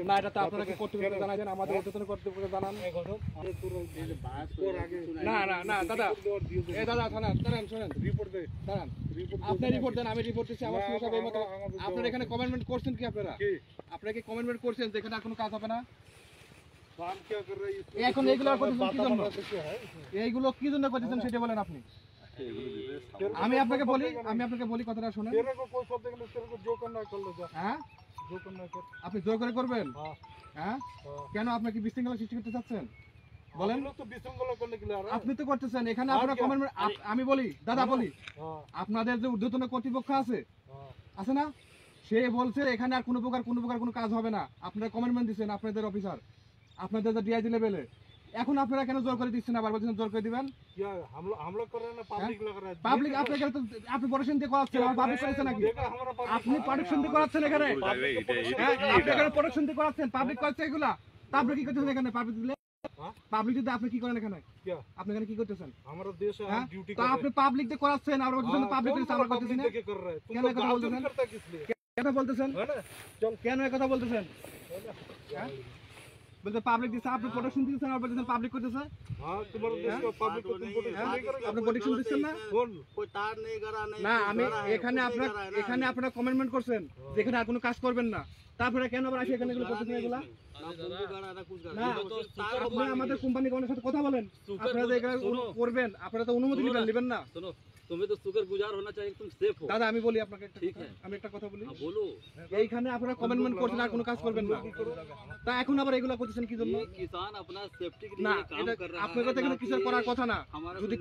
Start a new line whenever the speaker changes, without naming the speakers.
না, এটা তো আপনাকে কর্তৃপক্ষকে জানাবেন, আমাদের ঊর্ধ্বতন কর্তৃপক্ষকে জানান। না না না দাদা, দাদা দাঁড়ান, শোনেন, দাঁড়ান, আপনি রিপোর্ট দেন, আমি রিপোর্ট দিচ্ছি। আমার সমস্যা এই মতো আপনারা এখানে কমেন্টমেন্ট করছেন কি? আপনারা কি কমেন্টমেন্ট করছেন যে এখানে আর কোনো কাজ হবে না? এখন এইগুলো করতেছেন কি জন্য? এইগুলো কি জন্য করতেছেন সেটা বলেন আপনি। আমি আপনাকে বলি কথাটা শুনেন। হ্যাঁ, আপনি জোর করে করবেন? হ্যাঁ, কেন? আপনি কি বিশৃঙ্খলা সৃষ্টি করতে চাচ্ছেন? বলেন। আপনি তো করতেছেন এখানে। আপনারা কমেন্টমেন্ট, আমি বলি দাদা, বলি আপনাদের যে ঊর্ধ্বতন কর্তৃপক্ষ আছে না, সে বলছে এখানে আর কোনো প্রকার কোনো কাজ হবে না। আপনারা কমেন্টমেন্ট দিচ্ছেন, আপনাদের অফিসার, আপনাদের যে ডিআইজি লেভেলে। এখন আপনারা কেন জোর করে দিচ্ছেন? আবার বলছেন জোর করে দিবেন। পাবলিক আপনাকে তো আপনি প্রোটেকশন দিয়ে করাচ্ছেন, আমার পাবলিক করেছে নাকি? আপনি প্রোটেকশন দিয়ে করাচ্ছেন এখানে, আপনি এখানে প্রোটেকশন দিয়ে করাচ্ছেন, পাবলিক করছে এগুলা। তা আপনি কি করতেছেন এখানে? পাবলিক দিলে পাবলিক দিতে আপনি কি করেন এখানে? আপনি এখানে কি করতেছেন? আমার দেশে ডিউটি করে। আপনি পাবলিক দিয়ে করাচ্ছেন, আর বলছেন পাবলিক করেছে, আমরা করতেছি না। কেন কথা বলতেছেন? কেন বলতেছেন? কেন কথা বলতেছেন? হ্যাঁ, বলতে পাবলিক দিচ্ছে, আপনি প্রোটেকশন দিচ্ছেন, আর বলতেছেন পাবলিক করতেছে। আপনি প্রোটেকশন দিচ্ছেন না? না, আমি এখানে আপনারা কমেন্টমেন্ট করছেন যে এখানে আর কোনো কাজ করবেন না। তারপরে কেন আবার আসি এখানে এগুলো করতেছেন? এগুলা না, আপনি আমাদের কোম্পানি গভর্নমেন্টের সাথে কথা বলেন। আপনারা যে এখানে করবেন, আপনারা তো অনুমতি নেবেন না।
तुम्हें तो शुक्रगुजार होना चाहिए, तुम सेफ हो।
দাদা আমি বলি আপনাকে,
ঠিক আছে,
আমি একটা কথা বলি।
বলো।
এইখানে আপনারা কমেন্টমেন্ট করছেন আর কোনো কাজ করবেন না, তা এখন আবার এগুলো করতেছেন কি জন্য?
किसान अपना सेफ्टी के
না,
लिए काम कर रहा है।
আপনাদের এখানে কিছু করার কথা না। যদি